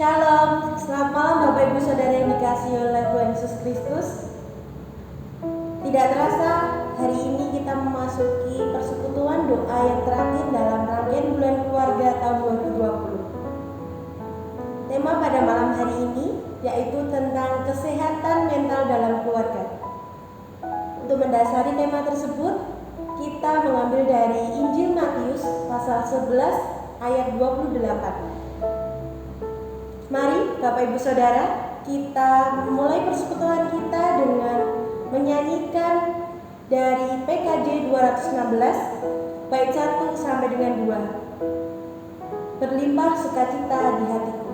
Shalom, selamat malam Bapak Ibu Saudara yang dikasihi oleh Tuhan Yesus Kristus. Tidak terasa, hari ini kita memasuki persekutuan doa yang terakhir dalam rangkaian bulan keluarga tahun 2020. Tema pada malam hari ini yaitu tentang kesehatan mental dalam keluarga. Untuk mendasari tema tersebut, kita mengambil dari Injil Matius pasal 11 ayat 28. Mari Bapak Ibu Saudara, kita mulai persekutuan kita dengan menyanyikan dari PKJ 216 bait 1 sampai dengan 2. Berlimpah sukacita di hatiku.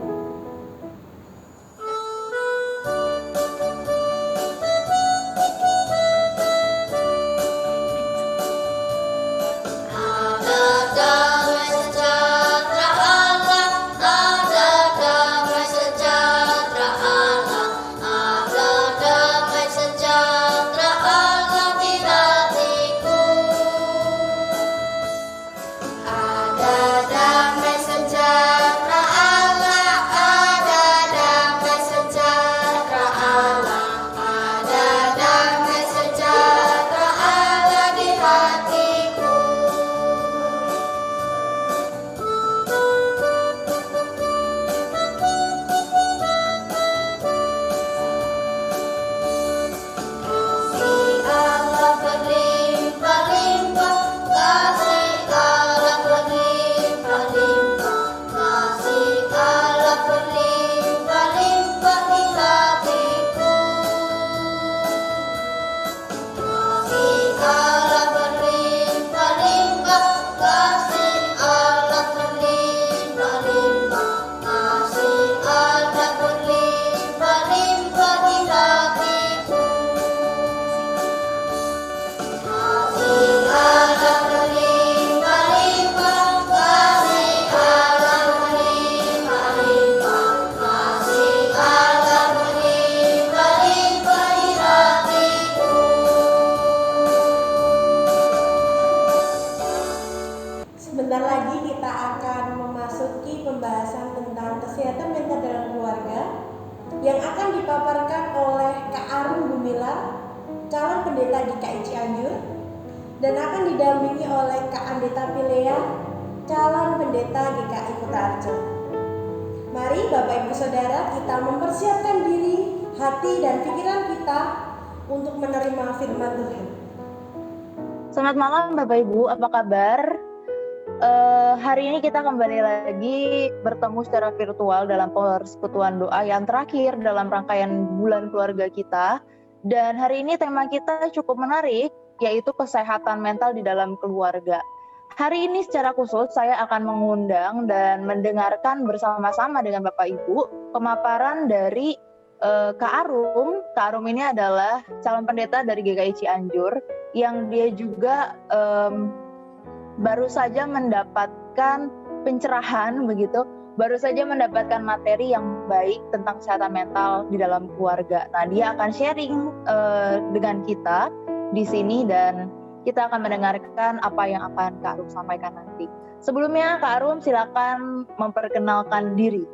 Sebentar lagi kita akan memasuki pembahasan tentang kesehatan mental dalam keluarga yang akan dipaparkan oleh Kak Arum Gumilar, calon pendeta GKI Cianjur, dan akan didampingi oleh Kak Andeta Pilea, calon pendeta GKI Kota Arjo. Mari Bapak Ibu Saudara, kita mempersiapkan diri, hati dan pikiran kita untuk menerima firman Tuhan. Selamat malam Bapak Ibu, apa kabar? Hari ini kita kembali lagi bertemu secara virtual dalam persekutuan doa yang terakhir dalam rangkaian bulan keluarga kita. Dan hari ini tema kita cukup menarik, yaitu kesehatan mental di dalam keluarga. Hari ini secara khusus saya akan mengundang dan mendengarkan bersama-sama dengan Bapak Ibu pemaparan dari Kak Arum. Kak Arum ini adalah calon pendeta dari GKI Cianjur yang dia juga baru saja mendapatkan pencerahan begitu, baru saja mendapatkan materi yang baik tentang kesehatan mental di dalam keluarga. Nah, dia akan sharing dengan kita di sini dan kita akan mendengarkan apa yang akan Kak Arum sampaikan nanti. Sebelumnya Kak Arum silakan memperkenalkan diri.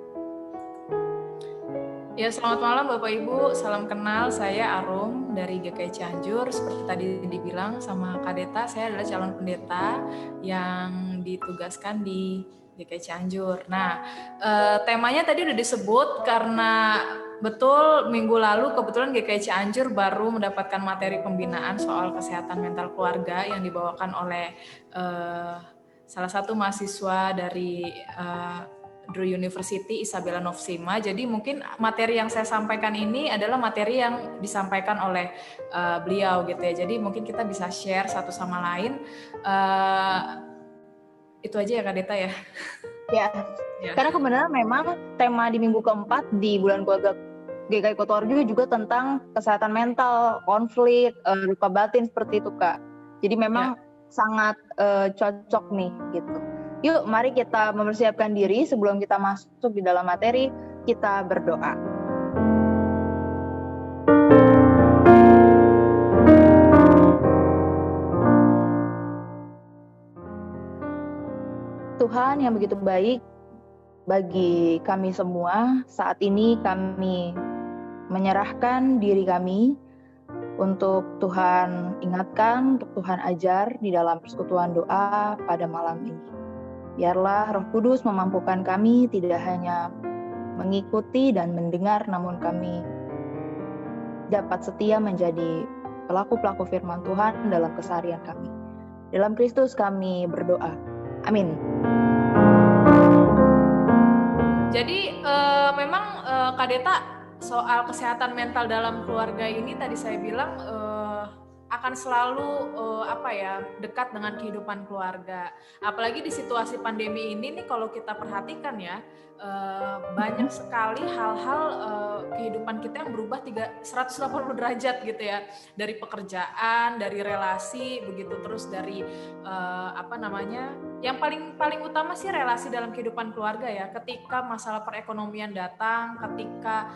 Ya, selamat malam Bapak Ibu, salam kenal, saya Arum dari GKI Cianjur. Seperti tadi dibilang sama Kak Deta, saya adalah calon pendeta yang ditugaskan di GKI Cianjur. Nah, temanya tadi udah disebut karena betul minggu lalu kebetulan GKI Cianjur baru mendapatkan materi pembinaan soal kesehatan mental keluarga yang dibawakan oleh salah satu mahasiswa dari Drew University, Isabella Novsima. Jadi mungkin materi yang saya sampaikan ini adalah materi yang disampaikan oleh beliau gitu ya. Jadi mungkin kita bisa share satu sama lain. Itu aja ya Kak Deta ya. Ya. Karena kebenaran memang tema di minggu keempat di bulan keluarga GKI Kota Arjo juga tentang kesehatan mental, konflik, luka batin seperti itu Kak. Jadi memang sangat cocok nih gitu. Yuk, mari kita mempersiapkan diri sebelum kita masuk di dalam materi, kita berdoa. Tuhan yang begitu baik, bagi kami semua, saat ini kami menyerahkan diri kami untuk Tuhan ingatkan, untuk Tuhan ajar di dalam persekutuan doa pada malam ini. Biarlah Roh Kudus memampukan kami tidak hanya mengikuti dan mendengar, namun kami dapat setia menjadi pelaku-pelaku firman Tuhan dalam keseharian kami. Dalam Kristus kami berdoa. Amin. Jadi memang Kak Deta, soal kesehatan mental dalam keluarga ini tadi saya bilang akan selalu dekat dengan kehidupan keluarga. Apalagi di situasi pandemi ini nih, kalau kita perhatikan ya, banyak sekali hal-hal kehidupan kita yang berubah 180 derajat gitu ya, dari pekerjaan, dari relasi, begitu terus dari yang paling utama sih relasi dalam kehidupan keluarga ya. Ketika masalah perekonomian datang, ketika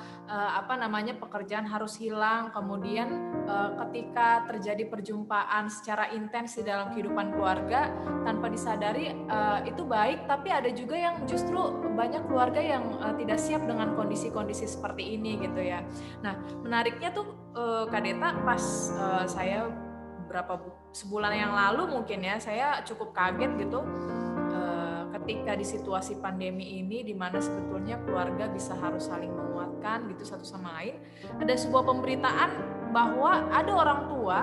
pekerjaan harus hilang, kemudian ketika terjadi perjumpaan secara intens di dalam kehidupan keluarga tanpa disadari, itu baik, tapi ada juga yang justru banyak keluarga yang tidak siap dengan kondisi-kondisi seperti ini gitu ya. Nah, menariknya tuh Kak Deta, pas saya sebulan yang lalu mungkin ya, saya cukup kaget gitu ketika di situasi pandemi ini, di mana sebetulnya keluarga bisa harus saling menguatkan gitu satu sama lain. Ada sebuah pemberitaan bahwa ada orang tua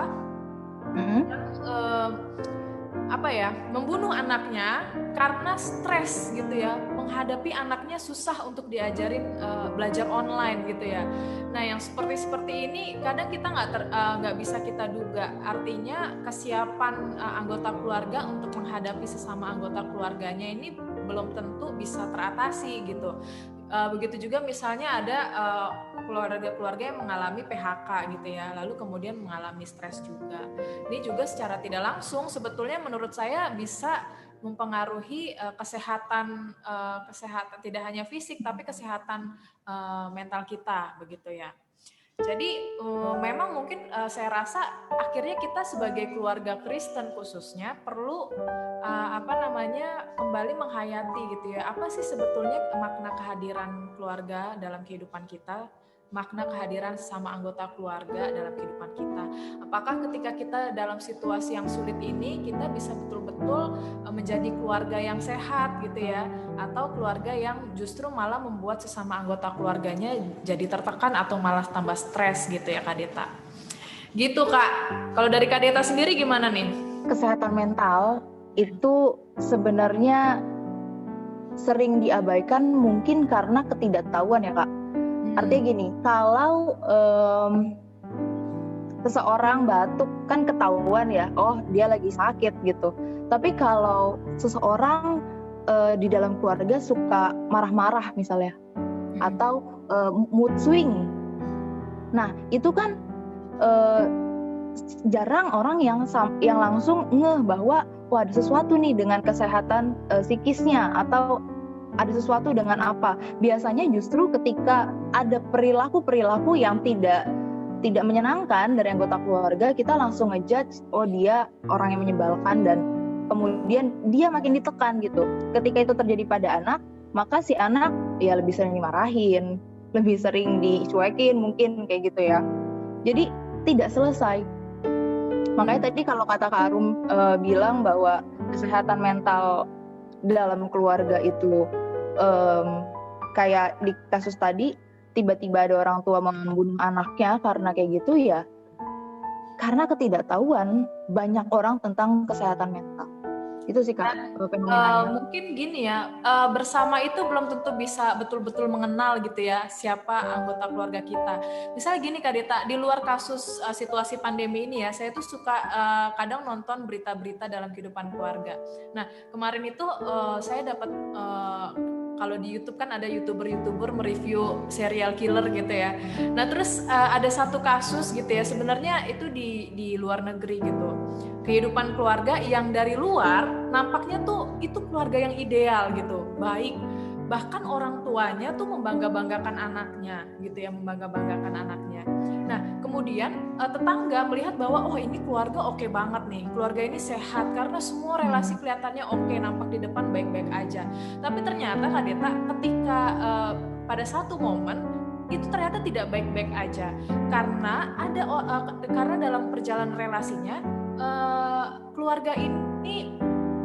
yang membunuh anaknya karena stres gitu ya, menghadapi anaknya susah untuk diajarin belajar online gitu ya. Nah, yang seperti ini kadang kita nggak bisa kita duga. Artinya kesiapan anggota keluarga untuk menghadapi sesama anggota keluarganya ini belum tentu bisa teratasi gitu. Begitu juga misalnya ada keluarga-keluarga yang mengalami PHK gitu ya, lalu kemudian mengalami stres juga. Ini juga secara tidak langsung sebetulnya menurut saya bisa mempengaruhi kesehatan tidak hanya fisik tapi kesehatan mental kita begitu ya. Jadi memang mungkin saya rasa akhirnya kita sebagai keluarga Kristen khususnya perlu kembali menghayati gitu ya, apa sih sebetulnya makna kehadiran keluarga dalam kehidupan kita, makna kehadiran sesama anggota keluarga dalam kehidupan kita. Apakah ketika kita dalam situasi yang sulit ini kita bisa betul-betul menjadi keluarga yang sehat gitu ya, atau keluarga yang justru malah membuat sesama anggota keluarganya jadi tertekan atau malah tambah stres gitu ya Kak Deta. Gitu Kak. Kalau dari Kak Deta sendiri gimana nih? Kesehatan mental itu sebenarnya sering diabaikan mungkin karena ketidaktahuan ya Kak. Artinya gini, kalau seseorang batuk kan ketahuan ya, oh dia lagi sakit gitu. Tapi kalau seseorang di dalam keluarga suka marah-marah misalnya, atau mood swing, nah itu kan jarang orang yang langsung ngeh bahwa wah ada sesuatu nih dengan kesehatan psikisnya, atau ada sesuatu dengan apa. Biasanya justru ketika ada perilaku yang tidak menyenangkan dari anggota keluarga, kita langsung ngejudge, oh dia orang yang menyebalkan, dan kemudian dia makin ditekan gitu. Ketika itu terjadi pada anak, maka si anak ya lebih sering dimarahin, lebih sering dicuekin mungkin kayak gitu ya. Jadi tidak selesai. Makanya tadi kalau kata Kak Arum bilang bahwa kesehatan mental dalam keluarga itu kayak di kasus tadi, tiba-tiba ada orang tua membunuh anaknya karena kayak gitu ya, karena ketidaktahuan banyak orang tentang kesehatan mental. Itu sih Kak fenomenanya. Mungkin gini ya, bersama itu belum tentu bisa betul-betul mengenal gitu ya siapa anggota keluarga kita. Misalnya gini Kak Deta, di luar kasus situasi pandemi ini ya, saya tuh suka kadang nonton berita-berita dalam kehidupan keluarga. Nah, kemarin itu saya dapat kalau di YouTube kan ada YouTuber mereview serial killer gitu ya. Nah, terus ada satu kasus gitu ya, sebenarnya itu di luar negeri gitu. Kehidupan keluarga yang dari luar nampaknya tuh itu keluarga yang ideal gitu, baik, bahkan orang tuanya tuh membangga-banggakan anaknya gitu ya, membangga-banggakan anaknya. Nah kemudian tetangga melihat bahwa oh ini keluarga oke banget nih, keluarga ini sehat karena semua relasi kelihatannya oke, nampak di depan baik-baik aja. Tapi ternyata Kak Deta ketika pada satu momen itu ternyata tidak baik-baik aja, karena karena dalam perjalanan relasinya keluarga ini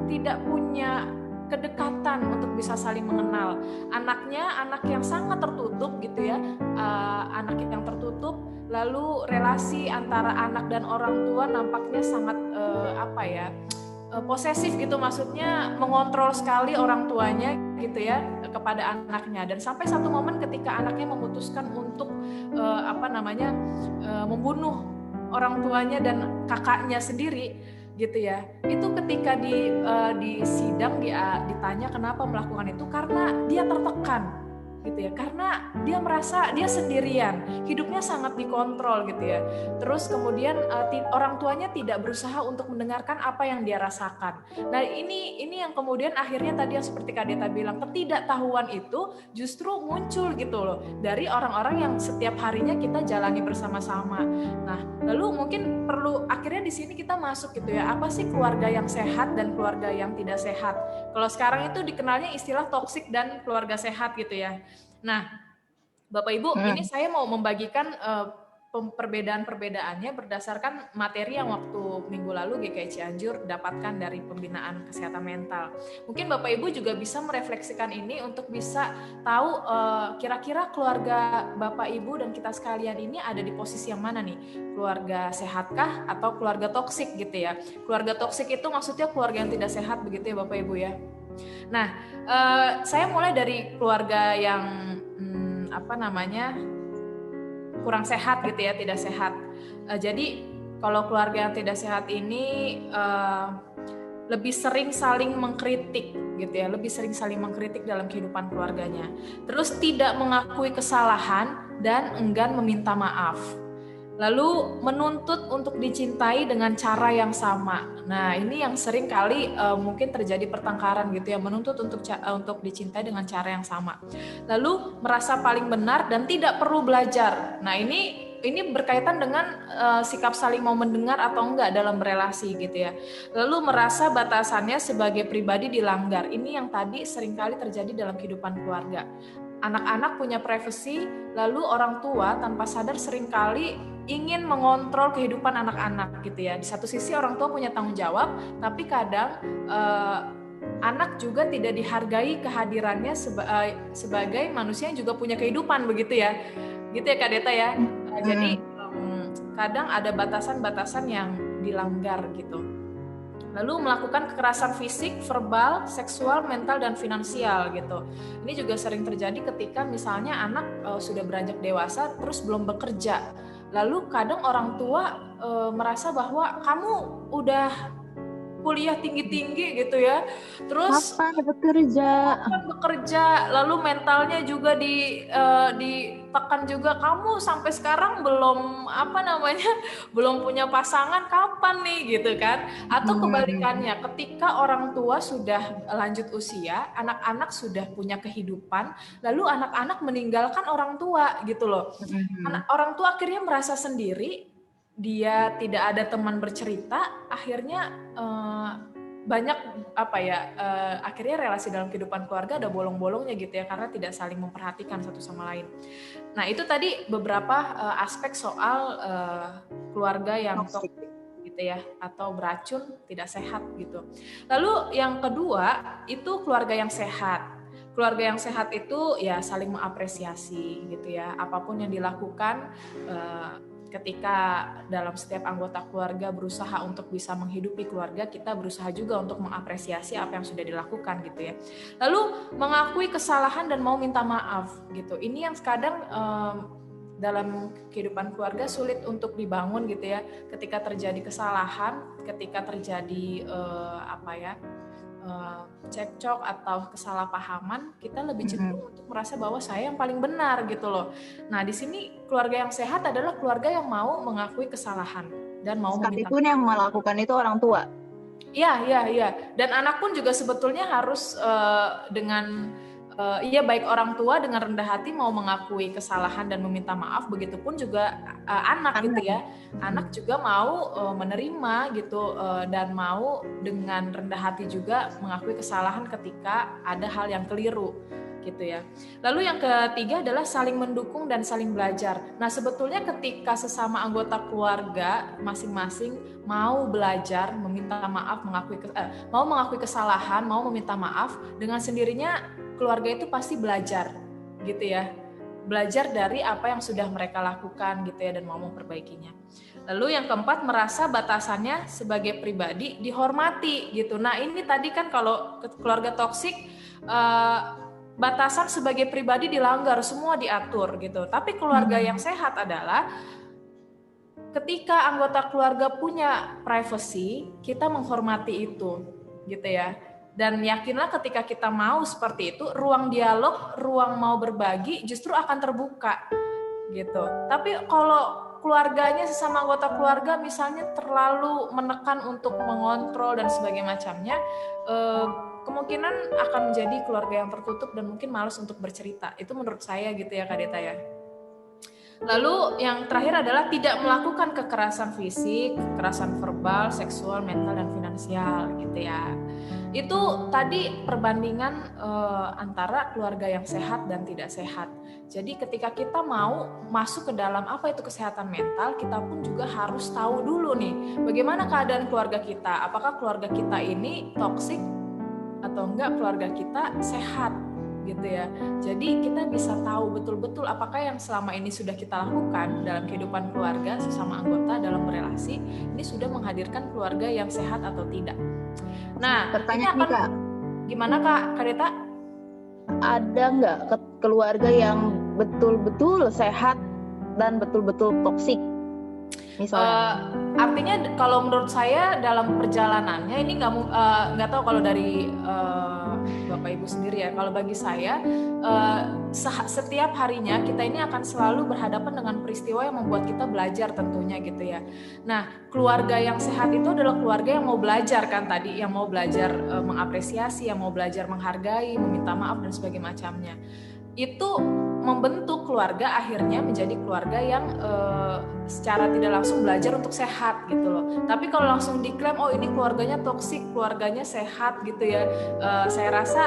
tidak punya kedekatan untuk bisa saling mengenal. Anaknya anak yang sangat tertutup gitu ya, anak yang tertutup, lalu relasi antara anak dan orang tua nampaknya sangat posesif gitu, maksudnya mengontrol sekali orang tuanya gitu ya kepada anaknya. Dan sampai satu momen ketika anaknya memutuskan untuk membunuh orang tuanya dan kakaknya sendiri gitu ya. Itu ketika di sidang ditanya kenapa melakukan itu, karena dia tertekan gitu ya, karena dia merasa dia sendirian, hidupnya sangat dikontrol gitu ya. Terus kemudian orang tuanya tidak berusaha untuk mendengarkan apa yang dia rasakan. Nah ini yang kemudian akhirnya tadi yang seperti Kak Deta bilang, ketidaktahuan itu justru muncul gitu loh dari orang-orang yang setiap harinya kita jalani bersama-sama. Nah lalu mungkin perlu akhirnya di sini kita masuk gitu ya, apa sih keluarga yang sehat dan keluarga yang tidak sehat. Kalau sekarang itu dikenalnya istilah toksik dan keluarga sehat gitu ya. Nah, Bapak Ibu, ini saya mau membagikan perbedaan-perbedaannya berdasarkan materi yang waktu minggu lalu GKI Cianjur dapatkan dari pembinaan kesehatan mental. Mungkin Bapak Ibu juga bisa merefleksikan ini untuk bisa tahu kira-kira keluarga Bapak Ibu dan kita sekalian ini ada di posisi yang mana nih? Keluarga sehatkah atau keluarga toksik gitu ya? Keluarga toksik itu maksudnya keluarga yang tidak sehat begitu ya Bapak Ibu ya? Nah, saya mulai dari keluarga yang kurang sehat gitu ya, tidak sehat. Jadi kalau keluarga yang tidak sehat ini lebih sering saling mengkritik gitu ya, lebih sering saling mengkritik dalam kehidupan keluarganya. Terus tidak mengakui kesalahan dan enggan meminta maaf. Lalu menuntut untuk dicintai dengan cara yang sama. Nah ini yang sering kali mungkin terjadi pertengkaran gitu ya, menuntut untuk dicintai dengan cara yang sama. Lalu merasa paling benar dan tidak perlu belajar. Nah ini berkaitan dengan sikap saling mau mendengar atau enggak dalam relasi gitu ya. Lalu merasa batasannya sebagai pribadi dilanggar. Ini yang tadi seringkali terjadi dalam kehidupan keluarga. Anak-anak punya privasi, lalu orang tua tanpa sadar seringkali ingin mengontrol kehidupan anak-anak gitu ya. Di satu sisi orang tua punya tanggung jawab, tapi kadang anak juga tidak dihargai kehadirannya sebagai manusia yang juga punya kehidupan begitu ya. Gitu ya Kak Deta ya. Jadi kadang ada batasan-batasan yang dilanggar gitu. Lalu melakukan kekerasan fisik, verbal, seksual, mental, dan finansial gitu. Ini juga sering terjadi ketika misalnya anak sudah beranjak dewasa terus belum bekerja. Lalu kadang orang tua merasa bahwa kamu udah kuliah tinggi-tinggi gitu ya, terus kapan bekerja, lalu mentalnya juga ditekan juga, kamu sampai sekarang belum punya pasangan, kapan nih gitu kan. Atau kebalikannya, ketika orang tua sudah lanjut usia, anak-anak sudah punya kehidupan, lalu anak-anak meninggalkan orang tua gitu loh. Orang tua akhirnya merasa sendiri, dia tidak ada teman bercerita, akhirnya banyak akhirnya relasi dalam kehidupan keluarga ada bolong-bolongnya gitu ya, karena tidak saling memperhatikan satu sama lain. Nah itu tadi beberapa aspek soal keluarga yang toksik gitu ya, atau beracun, tidak sehat gitu. Lalu yang kedua itu keluarga yang sehat. Keluarga yang sehat itu ya saling mengapresiasi gitu ya, apapun yang dilakukan. Ketika dalam setiap anggota keluarga berusaha untuk bisa menghidupi keluarga, kita berusaha juga untuk mengapresiasi apa yang sudah dilakukan gitu ya. Lalu mengakui kesalahan dan mau minta maaf gitu. Ini yang kadang dalam kehidupan keluarga sulit untuk dibangun gitu ya. Ketika terjadi kesalahan, ketika terjadi cekcok atau kesalahpahaman, kita lebih cenderung untuk merasa bahwa saya yang paling benar gitu loh. Nah di sini keluarga yang sehat adalah keluarga yang mau mengakui kesalahan dan mau meminta. Sekalipun yang melakukan itu orang tua. Iya. Dan anak pun juga sebetulnya harus dengan Iya, baik orang tua dengan rendah hati mau mengakui kesalahan dan meminta maaf, begitupun juga anak gitu ya. Anak juga mau menerima gitu dan mau dengan rendah hati juga mengakui kesalahan ketika ada hal yang keliru gitu ya. Lalu yang ketiga adalah saling mendukung dan saling belajar. Nah, sebetulnya ketika sesama anggota keluarga masing-masing mau belajar, meminta maaf, mau mengakui kesalahan, mau meminta maaf, dengan sendirinya keluarga itu pasti belajar gitu ya. Belajar dari apa yang sudah mereka lakukan gitu ya dan mau memperbaikinya. Lalu yang keempat, merasa batasannya sebagai pribadi dihormati gitu. Nah, ini tadi kan kalau keluarga toksik batasan sebagai pribadi dilanggar, semua diatur gitu. Tapi keluarga yang sehat adalah ketika anggota keluarga punya privacy, kita menghormati itu gitu ya. Dan yakinlah ketika kita mau seperti itu, ruang dialog, ruang mau berbagi justru akan terbuka gitu. Tapi kalau keluarganya, sesama anggota keluarga misalnya terlalu menekan untuk mengontrol dan sebagainya macamnya, kemungkinan akan menjadi keluarga yang tertutup dan mungkin malas untuk bercerita. Itu menurut saya gitu ya Kak Deta ya. Lalu yang terakhir adalah tidak melakukan kekerasan fisik, kekerasan verbal, seksual, mental, dan finansial gitu ya. Itu tadi perbandingan antara keluarga yang sehat dan tidak sehat. Jadi ketika kita mau masuk ke dalam apa itu kesehatan mental, kita pun juga harus tahu dulu nih bagaimana keadaan keluarga kita. Apakah keluarga kita ini toksik atau enggak keluarga kita sehat gitu ya. Jadi kita bisa tahu betul-betul apakah yang selama ini sudah kita lakukan dalam kehidupan keluarga sesama anggota dalam berelasi ini sudah menghadirkan keluarga yang sehat atau tidak. Nah, Pertanyaan nih Kak, gimana Kak Deta? Ada nggak keluarga yang betul-betul sehat dan betul-betul toksik? Misalnya. Artinya kalau menurut saya dalam perjalanannya ini nggak tahu kalau dari Bapak Ibu sendiri ya. Kalau bagi saya setiap harinya kita ini akan selalu berhadapan dengan peristiwa yang membuat kita belajar tentunya gitu ya. Nah, keluarga yang sehat itu adalah keluarga yang mau belajar kan tadi, yang mau belajar mengapresiasi, yang mau belajar menghargai, meminta maaf dan sebagainya macamnya. Itu membentuk keluarga akhirnya menjadi keluarga yang secara tidak langsung belajar untuk sehat gitu loh. Tapi kalau langsung diklaim oh ini keluarganya toksik, keluarganya sehat gitu ya, saya rasa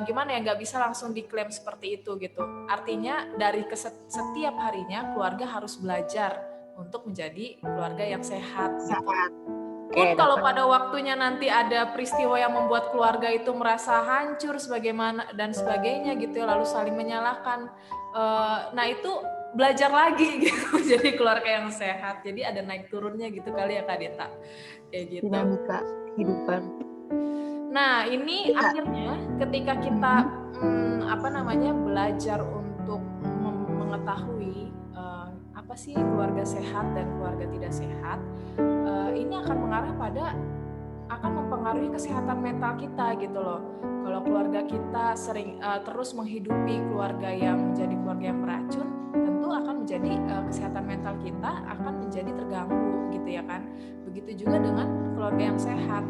gimana ya, nggak bisa langsung diklaim seperti itu gitu. Artinya dari setiap harinya keluarga harus belajar untuk menjadi keluarga yang sehat. Gitu. Pun kalau pada waktunya nanti ada peristiwa yang membuat keluarga itu merasa hancur sebagaimana dan sebagainya gitu ya, lalu saling menyalahkan, nah itu belajar lagi gitu jadi keluarga yang sehat. Jadi ada naik turunnya gitu kali ya Kak Deta, kayak gitu. Dinamika kehidupan. Nah ini akhirnya ketika kita belajar untuk mengetahui apa sih keluarga sehat dan keluarga tidak sehat, ini akan mengarah pada akan mempengaruhi kesehatan mental kita gitu loh. Kalau keluarga kita sering terus menghidupi keluarga yang menjadi keluarga yang beracun, tentu akan menjadi kesehatan mental kita akan menjadi terganggu gitu ya kan. Begitu juga dengan keluarga yang sehat,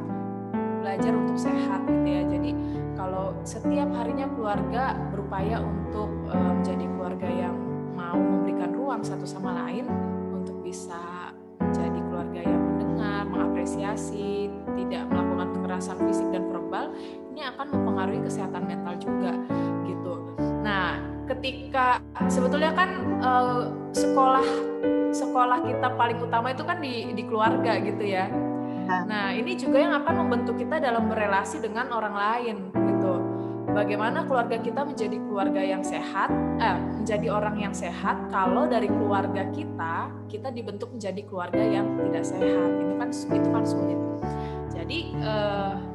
belajar untuk sehat gitu ya. Jadi kalau setiap harinya keluarga berupaya untuk menjadi keluarga yang mau memberikan ruang satu sama lain untuk bisa menjadi keluarga yang mendengar, mengapresiasi, tidak melakukan kekerasan fisik dan verbal, ini akan mempengaruhi kesehatan mental juga gitu. Nah, ketika sebetulnya kan sekolah kita paling utama itu kan di keluarga gitu ya. Nah, ini juga yang akan membentuk kita dalam berelasi dengan orang lain gitu. Bagaimana keluarga kita menjadi keluarga yang sehat, menjadi orang yang sehat kalau dari keluarga kita dibentuk menjadi keluarga yang tidak sehat. Itu kan sulit. Jadi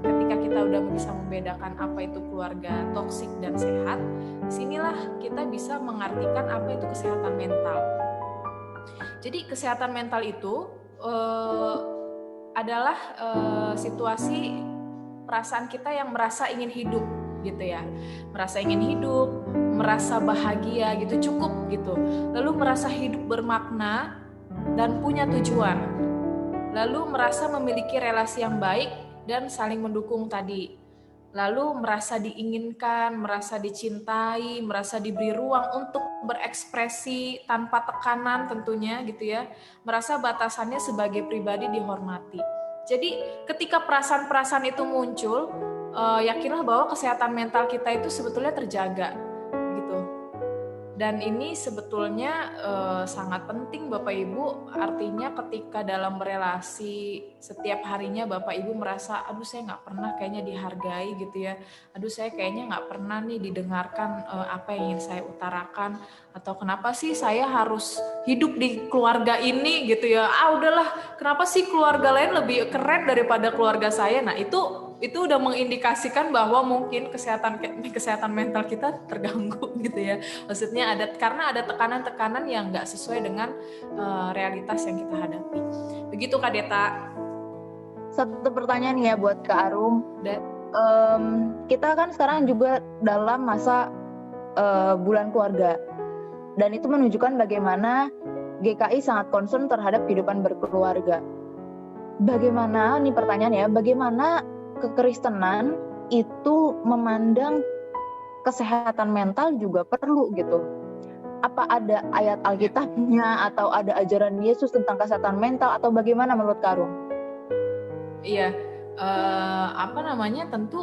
ketika kita udah bisa membedakan apa itu keluarga toksik dan sehat, disinilah kita bisa mengartikan apa itu kesehatan mental. Jadi kesehatan mental itu adalah situasi perasaan kita yang merasa ingin hidup gitu ya, merasa ingin hidup, merasa bahagia gitu, cukup gitu, lalu merasa hidup bermakna dan punya tujuan, lalu merasa memiliki relasi yang baik dan saling mendukung tadi, lalu merasa diinginkan, merasa dicintai, merasa diberi ruang untuk berekspresi tanpa tekanan tentunya gitu ya, merasa batasannya sebagai pribadi dihormati. Jadi ketika perasaan-perasaan itu muncul, yakinlah bahwa kesehatan mental kita itu sebetulnya terjaga gitu. Dan ini sebetulnya sangat penting Bapak Ibu, artinya ketika dalam relasi setiap harinya Bapak Ibu merasa, aduh saya nggak pernah kayaknya dihargai gitu ya, aduh saya kayaknya nggak pernah nih didengarkan apa yang ingin saya utarakan, atau kenapa sih saya harus hidup di keluarga ini gitu ya, udahlah kenapa sih keluarga lain lebih keren daripada keluarga saya. Nah itu udah mengindikasikan bahwa mungkin kesehatan mental kita terganggu gitu ya. Maksudnya karena ada tekanan-tekanan yang nggak sesuai dengan realitas yang kita hadapi. Begitu Kak Deta. Satu pertanyaan ya buat Kak Arum. Kita kan sekarang juga dalam masa bulan keluarga, dan itu menunjukkan bagaimana GKI sangat concern terhadap kehidupan berkeluarga. Bagaimana, nih pertanyaannya, bagaimana kekristenan itu memandang kesehatan mental juga perlu gitu? Apa ada ayat Alkitabnya atau ada ajaran Yesus tentang kesehatan mental, atau bagaimana menurut Kak Arum? Iya, tentu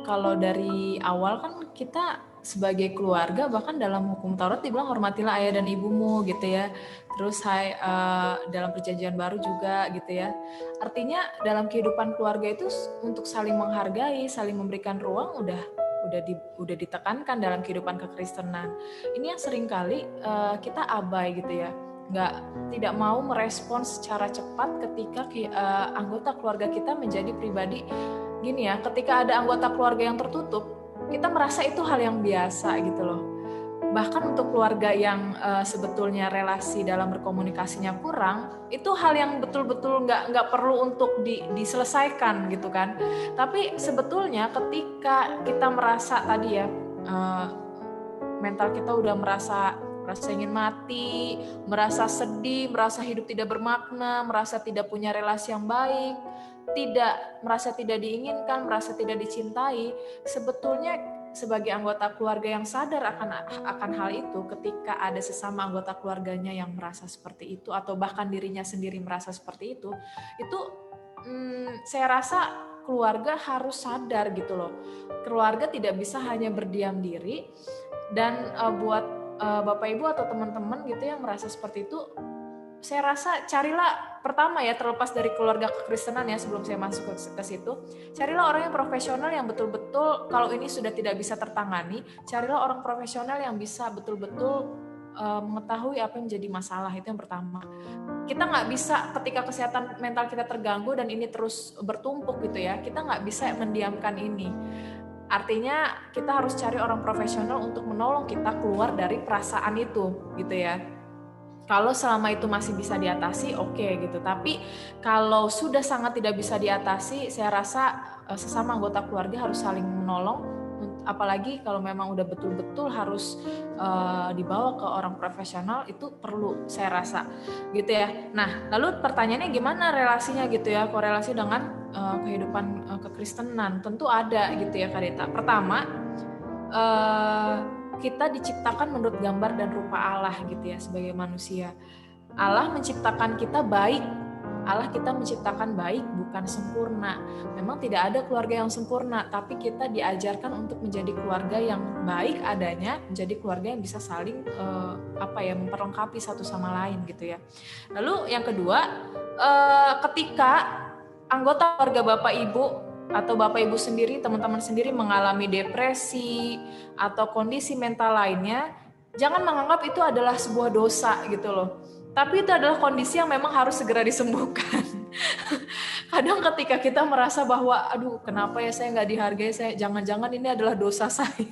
kalau dari awal kan kita sebagai keluarga, bahkan dalam hukum Taurat dibilang hormatilah ayah dan ibumu gitu ya. Terus dalam perjanjian baru juga gitu ya. Artinya dalam kehidupan keluarga itu untuk saling menghargai, saling memberikan ruang udah ditekankan dalam kehidupan kekristenan. Ini yang seringkali kita abai gitu ya. Tidak mau merespons secara cepat ketika anggota keluarga kita menjadi pribadi gini ya, ketika ada anggota keluarga yang tertutup, kita merasa itu hal yang biasa gitu loh. Bahkan untuk keluarga yang sebetulnya relasi dalam berkomunikasinya kurang, itu hal yang betul-betul nggak perlu untuk diselesaikan gitu kan. Tapi sebetulnya ketika kita merasa tadi ya, mental kita udah merasa ingin mati, merasa sedih, merasa hidup tidak bermakna, merasa tidak punya relasi yang baik, merasa tidak diinginkan, merasa tidak dicintai, sebetulnya sebagai anggota keluarga yang sadar akan hal itu, ketika ada sesama anggota keluarganya yang merasa seperti itu, atau bahkan dirinya sendiri merasa seperti itu saya rasa keluarga harus sadar gitu loh. Keluarga tidak bisa hanya berdiam diri, dan buat Bapak Ibu atau teman-teman gitu yang merasa seperti itu, saya rasa carilah pertama ya, terlepas dari keluarga kekristenan ya, sebelum saya masuk ke situ, carilah orang yang profesional yang betul-betul, kalau ini sudah tidak bisa tertangani, carilah orang profesional yang bisa betul-betul mengetahui apa yang menjadi masalah. Itu yang pertama. Kita nggak bisa ketika kesehatan mental kita terganggu dan ini terus bertumpuk gitu ya, kita nggak bisa mendiamkan ini. Artinya kita harus cari orang profesional untuk menolong kita keluar dari perasaan itu gitu ya. Kalau selama itu masih bisa diatasi, oke gitu. Tapi kalau sudah sangat tidak bisa diatasi, saya rasa sesama anggota keluarga harus saling menolong. Apalagi kalau memang udah betul-betul harus dibawa ke orang profesional, itu perlu saya rasa gitu ya. Nah, lalu pertanyaannya gimana relasinya gitu ya, korelasi dengan kehidupan kekristenan? Tentu ada gitu ya Kak Deta. Pertama, kita diciptakan menurut gambar dan rupa Allah gitu ya sebagai manusia. Allah menciptakan kita baik. Allah kita menciptakan baik, bukan sempurna. Memang tidak ada keluarga yang sempurna, tapi kita diajarkan untuk menjadi keluarga yang baik adanya, menjadi keluarga yang bisa saling memperlengkapi satu sama lain gitu ya. Lalu yang kedua, ketika anggota keluarga Bapak Ibu atau Bapak Ibu sendiri, teman-teman sendiri mengalami depresi atau kondisi mental lainnya, jangan menganggap itu adalah sebuah dosa gitu loh. Tapi itu adalah kondisi yang memang harus segera disembuhkan. Kadang ketika kita merasa bahwa, aduh kenapa ya saya nggak dihargai, jangan-jangan ini adalah dosa saya.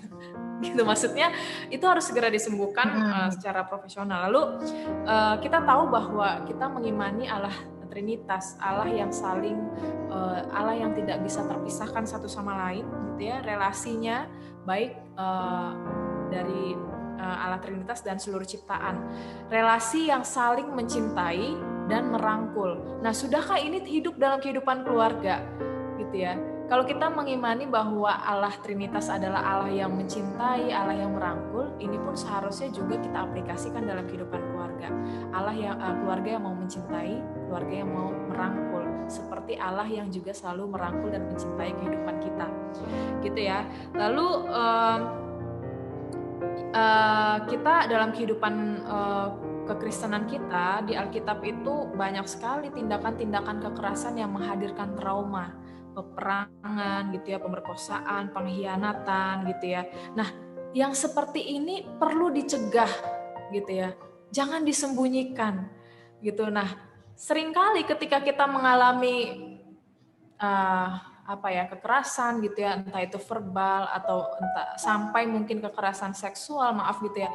Gitu, maksudnya itu harus segera disembuhkan secara profesional. Lalu kita tahu bahwa kita mengimani Allah Trinitas, Allah yang Allah yang tidak bisa terpisahkan satu sama lain, gitu ya. Relasinya baik dari Allah Trinitas dan seluruh ciptaan. Relasi yang saling mencintai dan merangkul. Nah, sudahkah ini hidup dalam kehidupan keluarga? Gitu ya. Kalau kita mengimani bahwa Allah Trinitas adalah Allah yang mencintai, Allah yang merangkul, ini pun seharusnya juga kita aplikasikan dalam kehidupan keluarga. Keluarga yang mau mencintai, keluarga yang mau merangkul, seperti Allah yang juga selalu merangkul dan mencintai kehidupan kita, gitu ya. Lalu kita dalam kehidupan kekristenan kita di Alkitab itu banyak sekali tindakan-tindakan kekerasan yang menghadirkan trauma, peperangan gitu ya, pemerkosaan, pengkhianatan gitu ya. Nah, yang seperti ini perlu dicegah gitu ya. Jangan disembunyikan gitu. Nah, seringkali ketika kita mengalami kekerasan gitu ya, entah itu verbal atau entah sampai mungkin kekerasan seksual, maaf gitu ya.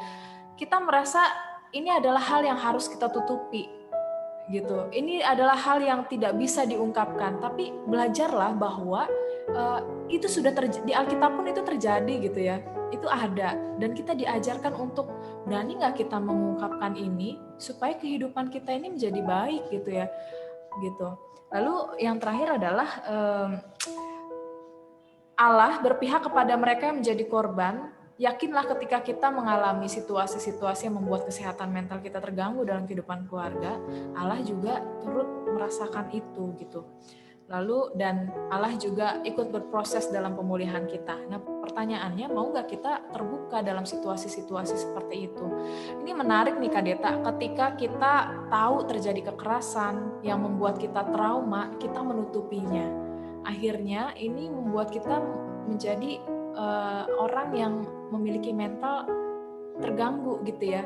Kita merasa ini adalah hal yang harus kita tutupi gitu. Ini adalah hal yang tidak bisa diungkapkan, tapi belajarlah bahwa itu sudah di Alkitab pun itu terjadi gitu ya. Itu ada dan kita diajarkan untuk berani nggak kita mengungkapkan ini supaya kehidupan kita ini menjadi baik gitu ya. Gitu. Lalu yang terakhir adalah Allah berpihak kepada mereka yang menjadi korban. Yakinlah ketika kita mengalami situasi-situasi yang membuat kesehatan mental kita terganggu dalam kehidupan keluarga, Allah juga turut merasakan itu gitu. Lalu dan Allah juga ikut berproses dalam pemulihan kita. Nah, pertanyaannya, mau nggak kita terbuka dalam situasi-situasi seperti itu? Ini menarik nih Kak Deta, ketika kita tahu terjadi kekerasan yang membuat kita trauma, kita menutupinya. Akhirnya ini membuat kita menjadi orang yang memiliki mental terganggu gitu ya,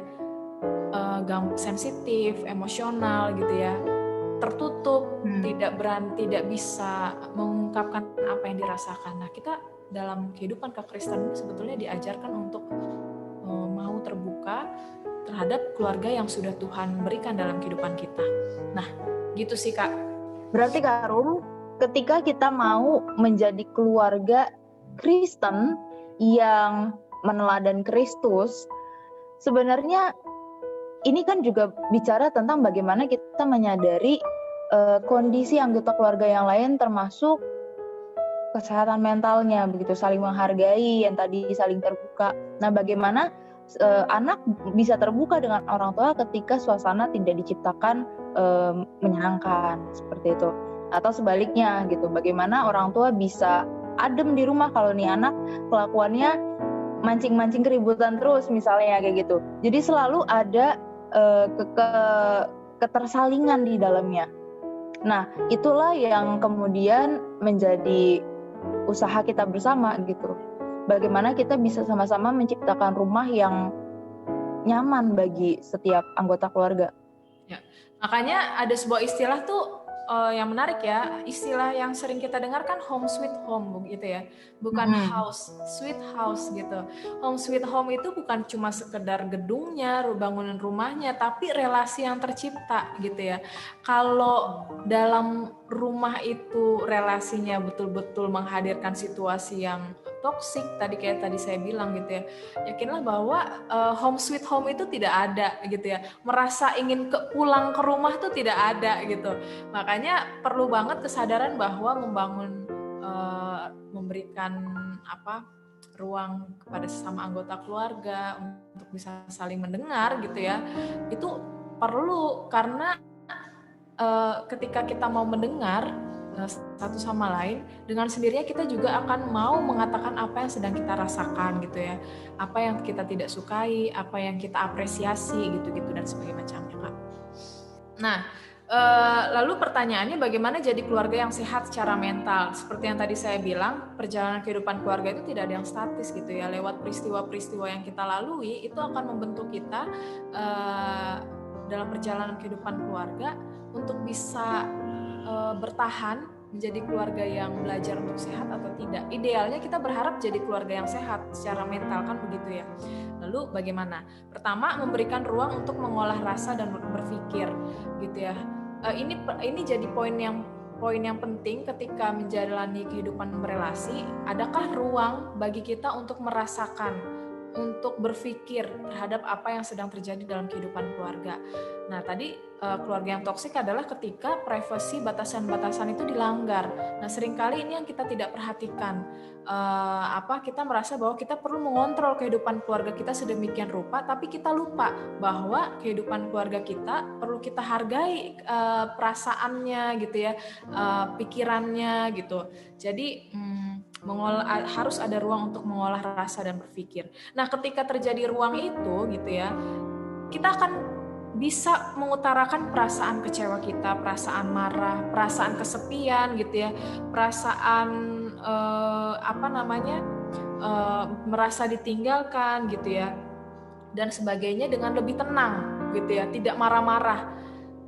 sensitif, emosional gitu ya, tertutup, tidak bisa mengungkapkan apa yang dirasakan. Nah, kita dalam kehidupan kekristenan sebetulnya diajarkan untuk mau terbuka terhadap keluarga yang sudah Tuhan berikan dalam kehidupan kita. Nah, gitu sih Kak. Berarti Kak Rum, ketika kita mau menjadi keluarga Kristen yang meneladan Kristus, sebenarnya ini kan juga bicara tentang bagaimana kita menyadari kondisi anggota keluarga yang lain, termasuk kesehatan mentalnya, begitu, saling menghargai, yang tadi saling terbuka. Nah, bagaimana anak bisa terbuka dengan orang tua ketika suasana tidak diciptakan menyenangkan seperti itu, atau sebaliknya gitu, bagaimana orang tua bisa adem di rumah kalau nih anak kelakuannya mancing-mancing keributan terus misalnya kayak gitu. Jadi selalu ada ketersalingan di dalamnya. Nah, itulah yang kemudian menjadi usaha kita bersama gitu. Bagaimana kita bisa sama-sama menciptakan rumah yang nyaman bagi setiap anggota keluarga. Ya, makanya ada sebuah istilah tuh yang menarik ya, istilah yang sering kita dengar kan home sweet home gitu ya, bukan house sweet house gitu. Home sweet home itu bukan cuma sekedar gedungnya, bangunan rumahnya, tapi relasi yang tercipta gitu ya. Kalau dalam rumah itu relasinya betul-betul menghadirkan situasi yang toksik, kayak tadi saya bilang gitu ya, yakinlah bahwa home sweet home itu tidak ada gitu ya, merasa ingin pulang ke rumah tuh tidak ada gitu. Makanya perlu banget kesadaran bahwa memberikan ruang kepada sesama anggota keluarga untuk bisa saling mendengar gitu ya, itu perlu, karena ketika kita mau mendengar satu sama lain, dengan sendirinya kita juga akan mau mengatakan apa yang sedang kita rasakan gitu ya, apa yang kita tidak sukai, apa yang kita apresiasi gitu-gitu dan sebagainya macamnya Kak. Nah, lalu pertanyaannya, bagaimana jadi keluarga yang sehat secara mental? Seperti yang tadi saya bilang, perjalanan kehidupan keluarga itu tidak ada yang statis gitu ya. Lewat peristiwa-peristiwa yang kita lalui, itu akan membentuk kita dalam perjalanan kehidupan keluarga untuk bisa bertahan menjadi keluarga yang belajar untuk sehat atau tidak. Idealnya kita berharap jadi keluarga yang sehat secara mental, kan begitu ya. Lalu bagaimana? Pertama, memberikan ruang untuk mengolah rasa dan berpikir gitu ya. Ini jadi poin yang penting ketika menjalani kehidupan berelasi. Adakah ruang bagi kita untuk merasakan, untuk berpikir terhadap apa yang sedang terjadi dalam kehidupan keluarga? Nah, tadi keluarga yang toksik adalah ketika privasi batasan-batasan itu dilanggar. Nah, seringkali ini yang kita tidak perhatikan. Kita merasa bahwa kita perlu mengontrol kehidupan keluarga kita sedemikian rupa, tapi kita lupa bahwa kehidupan keluarga kita perlu kita hargai perasaannya gitu ya, pikirannya gitu. Jadi harus ada ruang untuk mengolah rasa dan berpikir. Nah, ketika terjadi ruang itu gitu ya, kita akan bisa mengutarakan perasaan kecewa kita, perasaan marah, perasaan kesepian gitu ya, perasaan merasa ditinggalkan gitu ya, dan sebagainya dengan lebih tenang gitu ya, tidak marah-marah.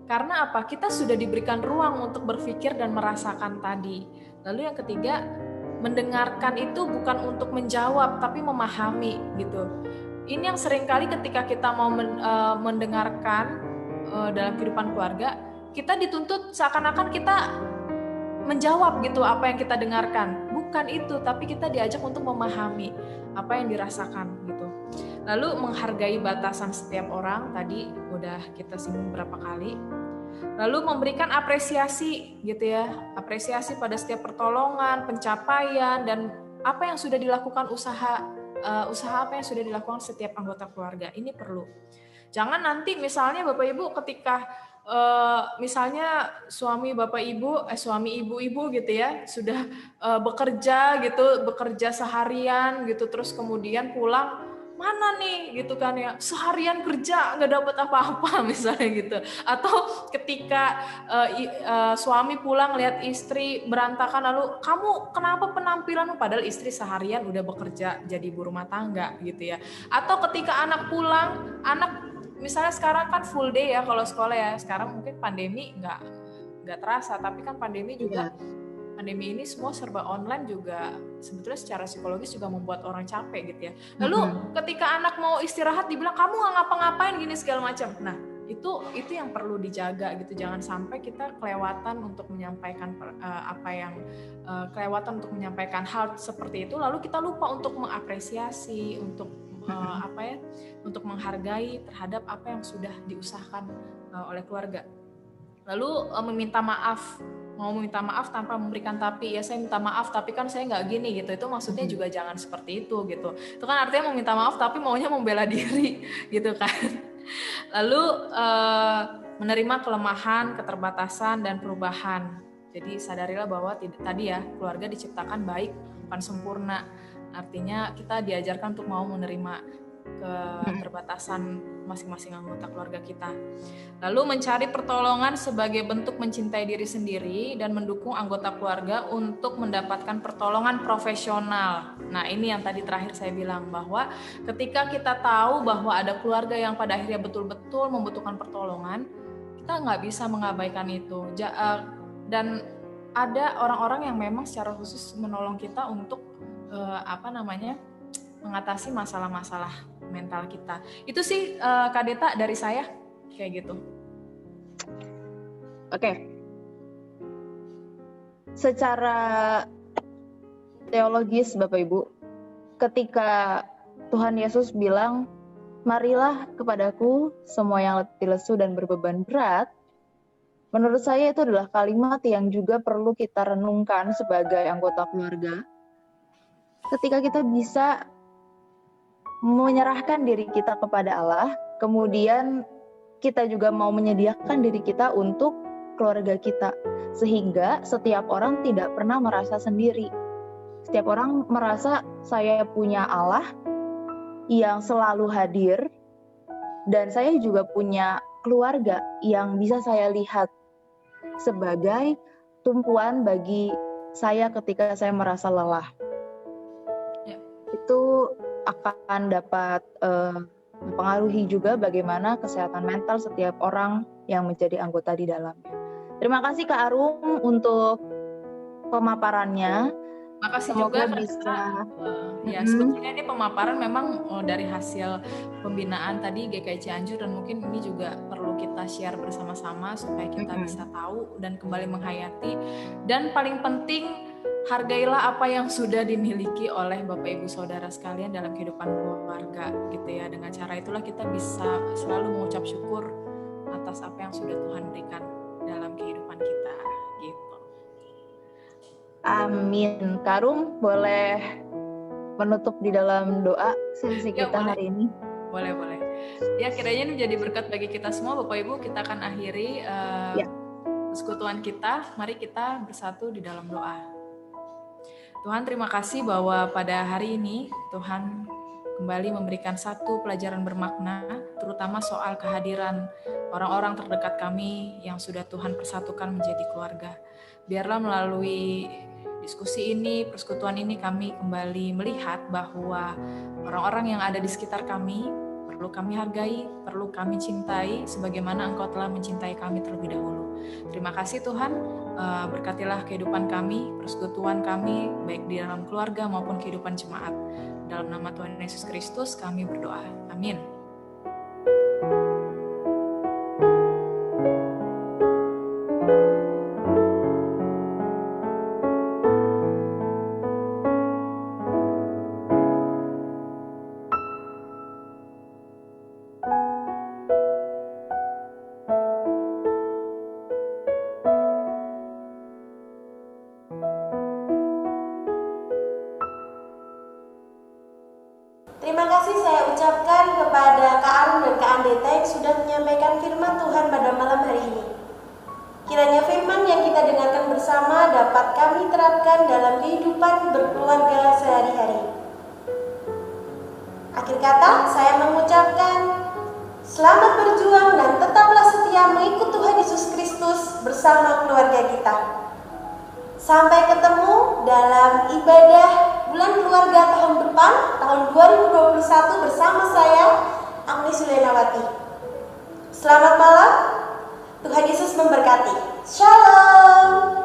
Karena apa? Kita sudah diberikan ruang untuk berpikir dan merasakan tadi. Lalu yang ketiga, mendengarkan itu bukan untuk menjawab tapi memahami gitu. Ini yang seringkali ketika kita mau mendengarkan dalam kehidupan keluarga, kita dituntut seakan-akan kita menjawab gitu apa yang kita dengarkan. Bukan itu, tapi kita diajak untuk memahami apa yang dirasakan gitu. Lalu menghargai batasan setiap orang, tadi udah kita singgung berapa kali. Lalu memberikan apresiasi gitu ya, apresiasi pada setiap pertolongan, pencapaian, dan apa yang sudah dilakukan usaha apa yang sudah dilakukan setiap anggota keluarga. Ini perlu. Jangan nanti misalnya Bapak Ibu ketika misalnya suami ibu-ibu gitu ya sudah bekerja seharian gitu, terus kemudian pulang, mana nih gitu kan ya, seharian kerja nggak dapat apa-apa misalnya gitu. Atau ketika suami pulang lihat istri berantakan, lalu kamu kenapa penampilanmu, padahal istri seharian udah bekerja jadi ibu rumah tangga gitu ya. Atau ketika anak pulang, anak misalnya sekarang kan full day ya kalau sekolah ya, sekarang mungkin pandemi nggak terasa, tapi kan pandemi juga pandemi ini semua serba online juga sebetulnya secara psikologis juga membuat orang capek gitu ya. Lalu ketika anak mau istirahat dibilang kamu nggak ngapa-ngapain gini segala macam. Nah itu yang perlu dijaga gitu. Jangan sampai kita kelewatan untuk menyampaikan kelewatan untuk menyampaikan hal seperti itu. Lalu kita lupa untuk mengapresiasi, untuk untuk menghargai terhadap apa yang sudah diusahakan oleh keluarga. Lalu mau meminta maaf tanpa memberikan tapi, ya saya minta maaf tapi kan saya nggak gini gitu, itu maksudnya juga jangan seperti itu gitu. Itu kan artinya meminta maaf tapi maunya membela diri gitu kan. Lalu menerima kelemahan, keterbatasan, dan perubahan. Jadi sadarilah bahwa tadi ya, keluarga diciptakan baik bukan sempurna. Artinya kita diajarkan untuk mau menerima keterbatasan masing-masing anggota keluarga kita. Lalu mencari pertolongan sebagai bentuk mencintai diri sendiri dan mendukung anggota keluarga untuk mendapatkan pertolongan profesional. Nah ini yang tadi terakhir saya bilang, bahwa ketika kita tahu bahwa ada keluarga yang pada akhirnya betul-betul membutuhkan pertolongan, kita nggak bisa mengabaikan itu. Dan ada orang-orang yang memang secara khusus menolong kita untuk mengatasi masalah-masalah mental kita. Itu sih Kak Deta dari saya kayak gitu. Oke. Secara teologis Bapak Ibu, ketika Tuhan Yesus bilang, "Marilah kepadaku semua yang letih lesu dan berbeban berat," menurut saya itu adalah kalimat yang juga perlu kita renungkan sebagai anggota keluarga. Ketika kita bisa menyerahkan diri kita kepada Allah, kemudian kita juga mau menyediakan diri kita untuk keluarga kita, sehingga setiap orang tidak pernah merasa sendiri. Setiap orang merasa saya punya Allah yang selalu hadir, dan saya juga punya keluarga yang bisa saya lihat sebagai tumpuan bagi saya ketika saya merasa lelah. Itu akan dapat mempengaruhi juga bagaimana kesehatan mental setiap orang yang menjadi anggota di dalamnya. Terima kasih Kak Arum untuk pemaparannya. Makasih Semoga juga bisa. Sebetulnya ini pemaparan memang dari hasil pembinaan tadi GKI Cianjur, dan mungkin ini juga perlu kita share bersama-sama supaya kita bisa tahu dan kembali menghayati. Dan paling penting, hargailah apa yang sudah dimiliki oleh Bapak Ibu Saudara sekalian dalam kehidupan keluarga gitu ya. Dengan cara itulah kita bisa selalu mengucap syukur atas apa yang sudah Tuhan berikan dalam kehidupan kita gitu. Amin. Karum boleh menutup di dalam doa sesi Ya, kita boleh. hari ini. Boleh. Ya, kiranya ini menjadi berkat bagi kita semua, Bapak Ibu. Kita akan akhiri persekutuan kita. Mari kita bersatu di dalam doa. Tuhan, terima kasih bahwa pada hari ini Tuhan kembali memberikan satu pelajaran bermakna, terutama soal kehadiran orang-orang terdekat kami yang sudah Tuhan persatukan menjadi keluarga. Biarlah melalui diskusi ini, persekutuan ini, kami kembali melihat bahwa orang-orang yang ada di sekitar kami perlu kami hargai, perlu kami cintai sebagaimana Engkau telah mencintai kami terlebih dahulu. Terima kasih Tuhan, berkatilah kehidupan kami, persekutuan kami, baik di dalam keluarga maupun kehidupan jemaat. Dalam nama Tuhan Yesus Kristus kami berdoa. Amin. Terima kasih saya ucapkan kepada Kak Arum dan Kak Andeta yang sudah menyampaikan firman Tuhan pada malam hari ini. Kiranya firman yang kita dengarkan bersama dapat kami terapkan dalam kehidupan berkeluarga sehari-hari. Akhir kata, saya mengucapkan selamat berjuang dan tetaplah setia mengikut Tuhan Yesus Kristus bersama keluarga kita. Sampai ketemu dalam ibadah bulan keluarga tahun depan, tahun 2021 bersama saya, Agnes Yulenawati. Selamat malam, Tuhan Yesus memberkati. Shalom.